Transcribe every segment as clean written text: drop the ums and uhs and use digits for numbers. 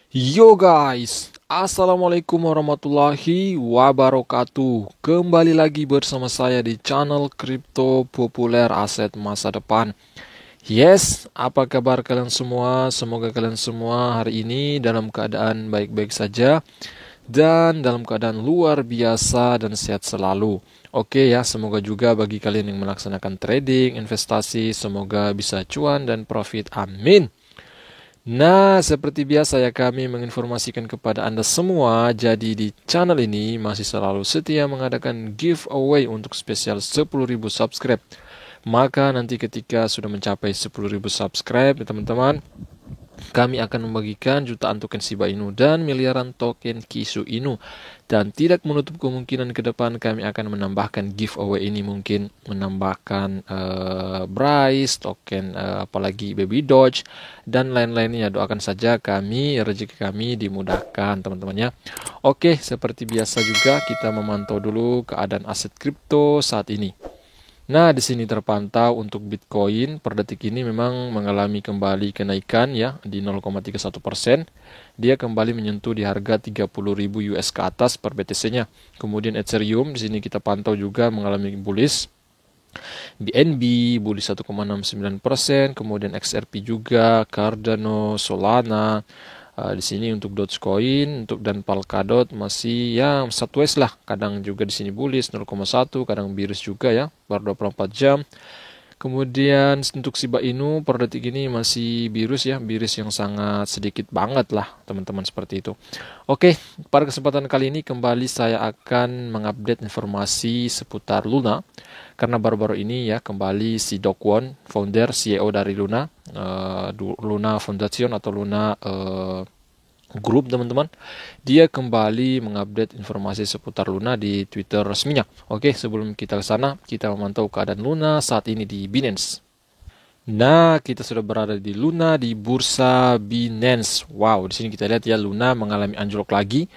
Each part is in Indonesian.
Yo guys, Assalamualaikum warahmatullahi wabarakatuh. Kembali lagi bersama saya di channel Kripto Populer Aset Masa Depan. Yes, apa kabar kalian semua? Semoga kalian semua hari ini dalam keadaan baik-baik saja dan dalam keadaan luar biasa dan sehat selalu. Oke ya, semoga juga bagi kalian yang melaksanakan trading, investasi, semoga bisa cuan dan profit. Amin. Nah, seperti biasa ya kami menginformasikan kepada Anda semua, jadi di channel ini masih selalu setia mengadakan giveaway untuk spesial 10.000 subscribe. Maka nanti ketika sudah mencapai 10.000 subscribe, ya teman-teman, kami akan membagikan jutaan token Shiba Inu dan miliaran token Kisu Inu. Dan tidak menutup kemungkinan ke depan kami akan menambahkan giveaway ini, mungkin menambahkan Bryce, token apalagi Baby Doge, dan lain-lainnya. Doakan saja kami, rezeki kami dimudahkan teman-teman ya. Oke, seperti biasa juga kita memantau dulu keadaan aset kripto saat ini. Nah, di sini terpantau untuk Bitcoin per detik ini memang mengalami kembali kenaikan ya di 0,31%. Dia kembali menyentuh di harga 30.000 US ke atas per BTC-nya. Kemudian Ethereum di sini kita pantau juga mengalami bullish. BNB bullish 1,69%, kemudian XRP juga, Cardano, Solana. Di sini untuk Dogecoin, untuk dan Polkadot masih ya sideways lah. Kadang juga di sini bullish 0,1, kadang bearish juga ya, baru 24 jam. Kemudian untuk Shiba Inu per detik ini masih bearish ya, bearish yang sangat sedikit banget lah teman-teman seperti itu. Oke, pada kesempatan kali ini kembali saya akan mengupdate informasi seputar Luna. Karena baru-baru ini ya kembali si Do Kwon, founder CEO dari Luna, Luna Foundation atau Luna Group teman-teman, dia kembali mengupdate informasi seputar Luna di Twitter resminya. Oke, sebelum kita ke sana, kita memantau keadaan Luna saat ini di Binance. Nah, kita sudah berada di Luna di bursa Binance. Wow, di sini kita lihat ya Luna mengalami anjlok lagi.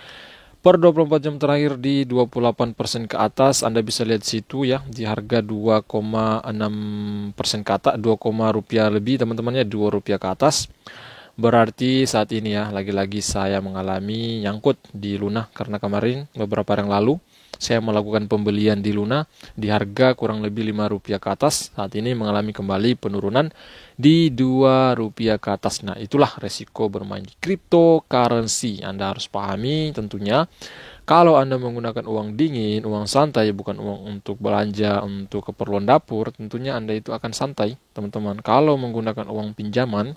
Per 24 jam terakhir di 28% ke atas, Anda bisa lihat situ ya, di harga 2,6% ke atas, 2, rupiah lebih teman-temannya, 2 rupiah ke atas. Berarti saat ini ya, lagi-lagi saya mengalami nyangkut di Luna karena kemarin beberapa hari yang lalu saya melakukan pembelian di Luna di harga kurang lebih 5 rupiah ke atas. Saat ini mengalami kembali penurunan di 2 rupiah ke atas. Nah, itulah resiko bermain di cryptocurrency. Anda harus pahami tentunya kalau Anda menggunakan uang dingin, uang santai, bukan uang untuk belanja, untuk keperluan dapur, tentunya Anda itu akan santai, teman-teman. Kalau menggunakan uang pinjaman,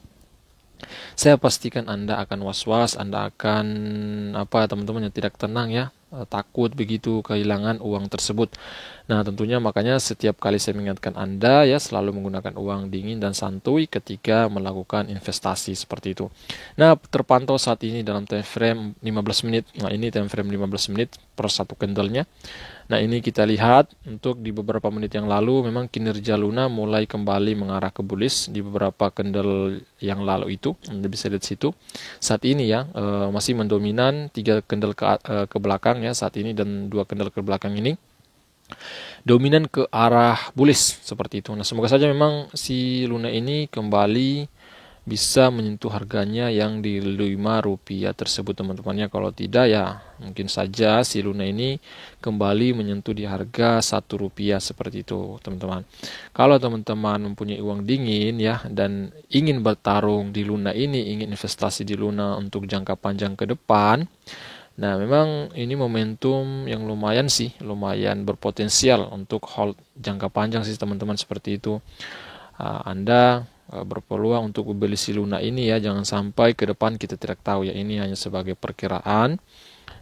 saya pastikan Anda akan was-was, Anda akan apa teman-teman yang tidak tenang ya, takut begitu kehilangan uang tersebut. Nah, tentunya makanya setiap kali saya mengingatkan Anda ya selalu menggunakan uang dingin dan santuy ketika melakukan investasi seperti itu. Nah, terpantau saat ini dalam time frame 15 menit. Nah, ini time frame 15 menit per satu candlenya. Nah, ini kita lihat untuk di beberapa menit yang lalu memang kinerja Luna mulai kembali mengarah ke bullish di beberapa candle yang lalu itu. Anda bisa lihat situ. Saat ini ya masih mendominan 3 candle ke belakang ya saat ini dan 2 candle ke belakang ini dominan ke arah bullish seperti itu. Nah, semoga saja memang si Luna ini kembali bisa menyentuh harganya yang di 5 rupiah tersebut teman-temannya. Kalau tidak ya mungkin saja si Luna ini kembali menyentuh di harga 1 rupiah seperti itu teman-teman. Kalau teman-teman mempunyai uang dingin ya dan ingin bertarung di Luna ini, ingin investasi di Luna untuk jangka panjang ke depan, nah memang ini momentum yang lumayan sih, lumayan berpotensial untuk hold jangka panjang sih teman-teman seperti itu. Anda berpeluang untuk membeli si Luna ini ya, jangan sampai ke depan kita tidak tahu ya, ini hanya sebagai perkiraan.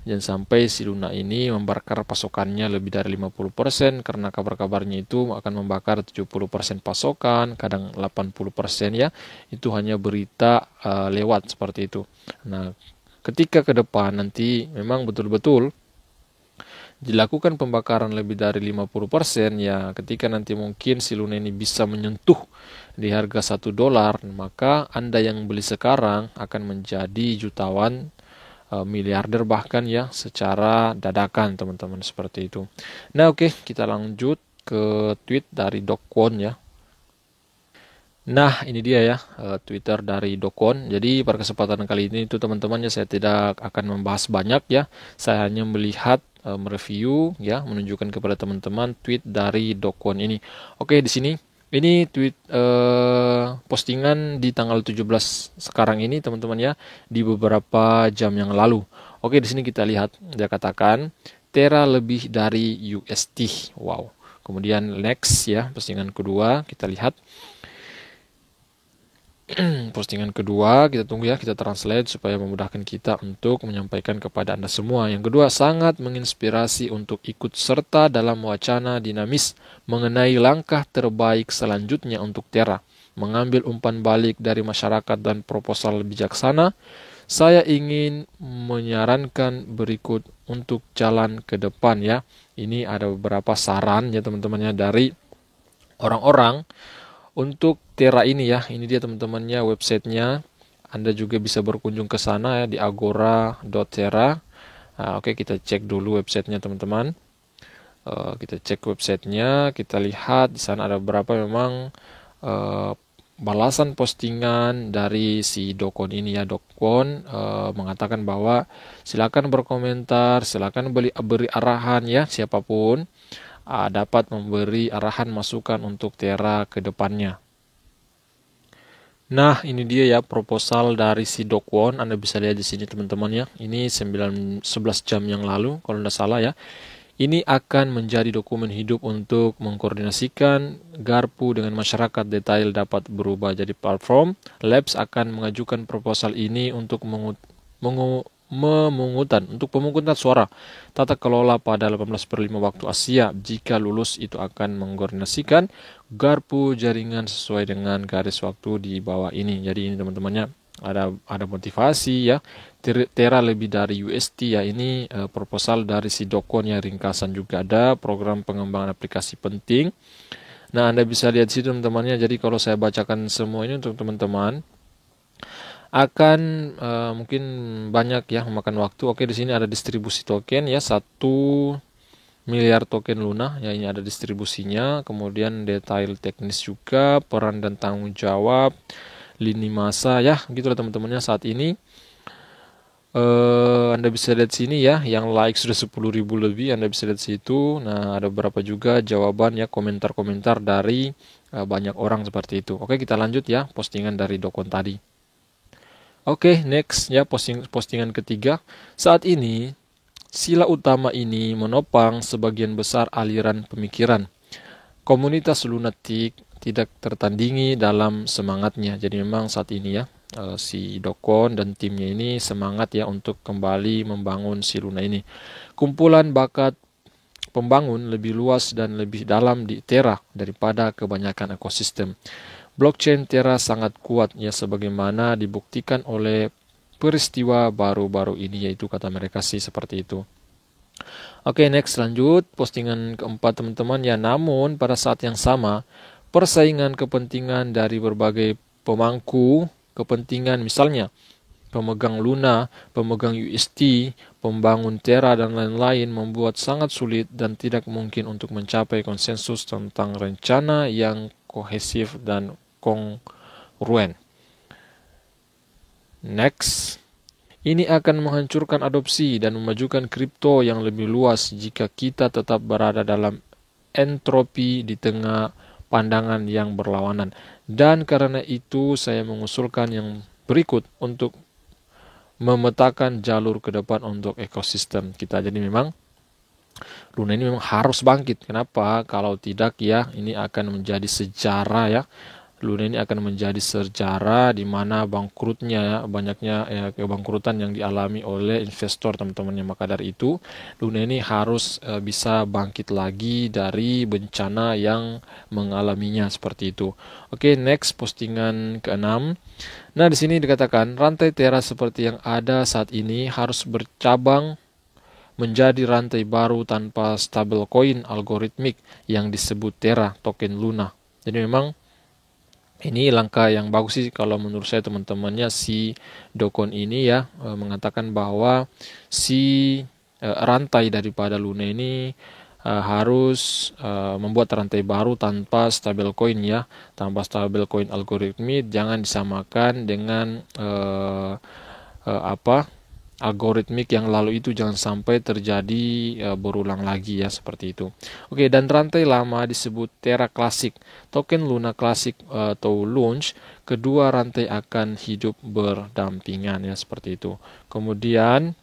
Jangan sampai si Luna ini membakar pasokannya lebih dari 50% karena kabar-kabarnya itu akan membakar 70% pasokan, kadang 80% ya. Itu hanya berita lewat seperti itu. Nah, ketika ke depan nanti memang betul-betul dilakukan pembakaran lebih dari 50% ya, ketika nanti mungkin si Luna ini bisa menyentuh di harga $1, maka Anda yang beli sekarang akan menjadi jutawan, miliarder bahkan ya secara dadakan teman-teman seperti itu. Nah, oke, kita lanjut ke tweet dari Do Kwon ya. Nah, ini dia ya Twitter dari Dokon. Jadi pada kesempatan kali ini itu teman-teman ya saya tidak akan membahas banyak ya. Saya hanya melihat mereview ya, menunjukkan kepada teman-teman tweet dari Dokon ini. Oke, di sini ini tweet postingan di tanggal 17 sekarang ini teman-teman ya, di beberapa jam yang lalu. Oke, di sini kita lihat dia katakan Tera lebih dari UST. Wow. Kemudian next ya, postingan kedua kita lihat. Postingan kedua kita tunggu ya, kita translate supaya memudahkan kita untuk menyampaikan kepada Anda semua. Yang kedua, sangat menginspirasi untuk ikut serta dalam wacana dinamis mengenai langkah terbaik selanjutnya untuk Tera. Mengambil umpan balik dari masyarakat dan proposal bijaksana, saya ingin menyarankan berikut untuk jalan ke depan ya. Ini ada beberapa saran ya teman-temannya dari orang-orang untuk Tera ini ya. Ini dia teman-temannya websitenya. Anda juga bisa berkunjung ke sana ya di agora.tera. Nah, oke, kita cek dulu websitenya teman-teman. Kita cek websitenya, kita lihat di sana ada berapa memang balasan postingan dari si Dokon ini ya. Dokon mengatakan bahwa silakan berkomentar, silakan beri arahan ya, siapapun dapat memberi arahan masukan untuk Tera ke depannya. Nah, ini dia ya proposal dari si Dokwon. Anda bisa lihat di sini teman-teman ya. Ini 11 jam yang lalu kalau tidak salah ya. Ini akan menjadi dokumen hidup untuk mengkoordinasikan Garpu dengan masyarakat. Detail dapat berubah jadi platform. Labs akan mengajukan proposal ini untuk pemungutan suara tata kelola pada 18/5 waktu Asia. Jika lulus itu akan mengkoordinasikan Garpu jaringan sesuai dengan garis waktu di bawah ini. Jadi ini teman-temannya ada motivasi ya. Tera lebih dari UST ya. Ini proposal dari si Dokon ya, ringkasan juga ada, program pengembangan aplikasi penting. Nah, Anda bisa lihat sih teman-temannya. Jadi kalau saya bacakan semua ini untuk teman-teman akan mungkin banyak ya memakan waktu. Oke, di sini ada distribusi token ya, 1 miliar token Luna ya, ini ada distribusinya. Kemudian detail teknis juga, peran dan tanggung jawab, lini masa ya, gitulah teman-temannya saat ini. Anda bisa lihat sini ya, yang like sudah 10.000 lebih, Anda bisa lihat situ. Nah, ada beberapa juga jawaban ya, komentar-komentar dari banyak orang seperti itu. Oke, kita lanjut ya, postingan dari Dokon tadi. Oke, next ya, postingan ketiga. Saat ini, sila utama ini menopang sebagian besar aliran pemikiran. Komunitas lunatik tidak tertandingi dalam semangatnya. Jadi memang saat ini ya, si Dokon dan timnya ini semangat ya untuk kembali membangun si Luna ini. Kumpulan bakat pembangun lebih luas dan lebih dalam di Tera daripada kebanyakan ekosistem. Blockchain Tera sangat kuat ya, sebagaimana dibuktikan oleh peristiwa baru-baru ini, yaitu kata mereka sih seperti itu. Oke, next lanjut postingan keempat teman-teman ya. Namun pada saat yang sama persaingan kepentingan dari berbagai pemangku kepentingan, misalnya pemegang Luna, pemegang UST, pembangun Tera dan lain-lain, membuat sangat sulit dan tidak mungkin untuk mencapai konsensus tentang rencana yang kohesif dan kongruen. Next, ini akan menghancurkan adopsi dan memajukan kripto yang lebih luas jika kita tetap berada dalam entropi di tengah pandangan yang berlawanan. Dan karena itu saya mengusulkan yang berikut untuk memetakan jalur ke depan untuk ekosistem kita. Jadi memang Luna ini memang harus bangkit. Kenapa? Kalau tidak ya, ini akan menjadi sejarah ya. Luna ini akan menjadi sejarah di mana bangkrutnya ya, banyaknya ya, kebangkrutan yang dialami oleh investor teman-temannya. Maka dari itu Luna ini harus bisa bangkit lagi dari bencana yang mengalaminya seperti itu. Oke, next postingan ke-6. Nah, di sini dikatakan rantai Tera seperti yang ada saat ini harus bercabang menjadi rantai baru tanpa stablecoin algoritmik yang disebut Tera token Luna. Jadi memang ini langkah yang bagus sih kalau menurut saya teman-temannya si Dokon ini ya, mengatakan bahwa si rantai daripada Luna ini harus membuat rantai baru tanpa stablecoin ya, tanpa stablecoin algoritmik. Jangan disamakan dengan algoritmik yang lalu itu, jangan sampai terjadi berulang lagi ya, seperti itu. Oke, dan rantai lama disebut Terra Classic, token Luna Classic atau Launch. Kedua rantai akan hidup berdampingan ya, seperti itu. Kemudian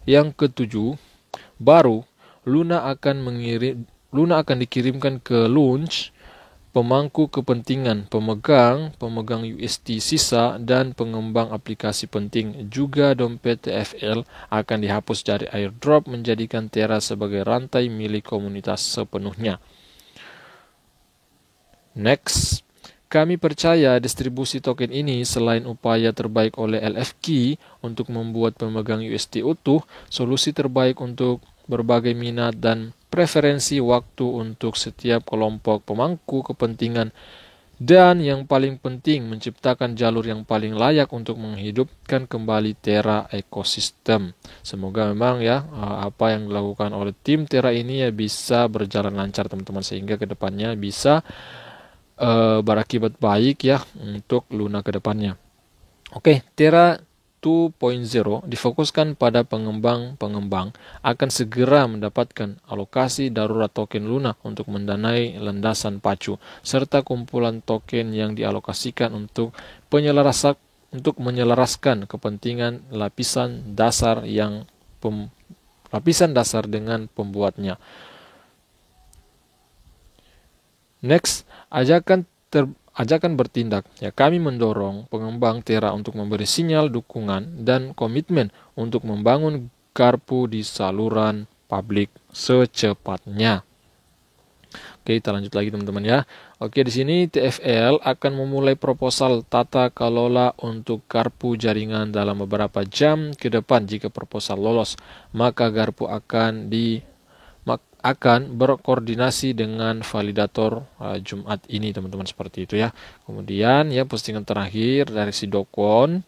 yang ketujuh, baru Luna akan dikirimkan ke Launch, pemangku kepentingan, pemegang UST sisa, dan pengembang aplikasi penting. Juga dompet TFL akan dihapus dari airdrop, menjadikan Terra sebagai rantai milik komunitas sepenuhnya. Next, kami percaya distribusi token ini selain upaya terbaik oleh LFK untuk membuat pemegang UST utuh, solusi terbaik untuk berbagai minat dan preferensi waktu untuk setiap kelompok pemangku kepentingan, dan yang paling penting menciptakan jalur yang paling layak untuk menghidupkan kembali Terra ekosistem. Semoga memang ya apa yang dilakukan oleh tim Terra ini ya bisa berjalan lancar teman-teman, sehingga kedepannya bisa berakibat baik ya untuk Luna kedepannya. Oke, Terra 2.0 difokuskan pada pengembang akan segera mendapatkan alokasi darurat token Luna untuk mendanai landasan pacu, serta kumpulan token yang dialokasikan untuk menyelaraskan kepentingan lapisan dasar dengan pembuatnya. Next, ajakan bertindak. Ya, kami mendorong pengembang Terra untuk memberi sinyal dukungan dan komitmen untuk membangun Garpu di saluran publik secepatnya. Oke, kita lanjut lagi teman-teman ya. Oke, di sini TFL akan memulai proposal tata kelola untuk Garpu jaringan dalam beberapa jam ke depan. Jika proposal lolos, maka Garpu akan berkoordinasi dengan validator Jumat ini teman-teman, seperti itu ya. Kemudian ya, postingan terakhir dari si Dokon,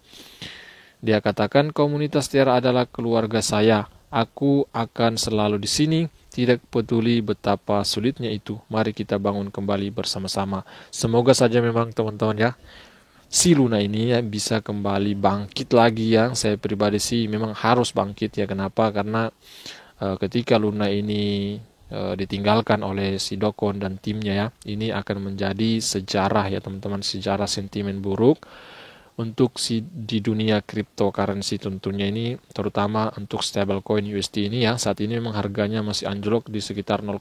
dia katakan, komunitas Terra adalah keluarga saya. Aku akan selalu di sini, tidak peduli betapa sulitnya itu. Mari kita bangun kembali bersama-sama. Semoga saja memang teman-teman ya, si Luna ini ya bisa kembali bangkit lagi ya. Saya pribadi sih memang harus bangkit ya. Kenapa? Karena ketika Luna ini ditinggalkan oleh si Dokon dan timnya ya, ini akan menjadi sejarah ya teman-teman, sejarah sentimen buruk untuk di dunia cryptocurrency tentunya, ini terutama untuk stablecoin USD ini ya. Saat ini memang harganya masih anjlok di sekitar 0,1,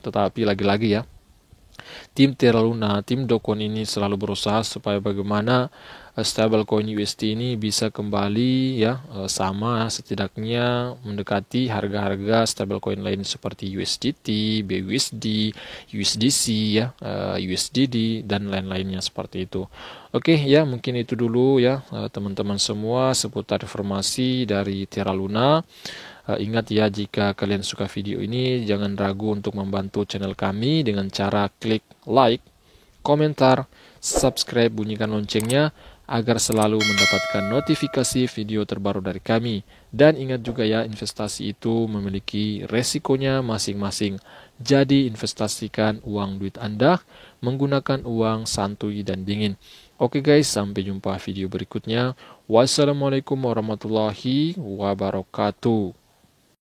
tetapi lagi-lagi ya, tim Terra Luna, tim Dokon ini selalu berusaha supaya bagaimana stablecoin USD ini bisa kembali ya sama, setidaknya mendekati harga-harga stablecoin lain seperti USDT, BUSD, USDC ya, USDD dan lain-lainnya seperti itu. Oke ya, mungkin itu dulu ya teman-teman semua seputar informasi dari Terra Luna. Ingat ya, jika kalian suka video ini, jangan ragu untuk membantu channel kami dengan cara klik like, komentar, subscribe, bunyikan loncengnya agar selalu mendapatkan notifikasi video terbaru dari kami. Dan ingat juga ya, investasi itu memiliki resikonya masing-masing. Jadi investasikan uang duit Anda menggunakan uang santuy dan dingin. Oke guys, sampai jumpa video berikutnya. Wassalamualaikum warahmatullahi wabarakatuh.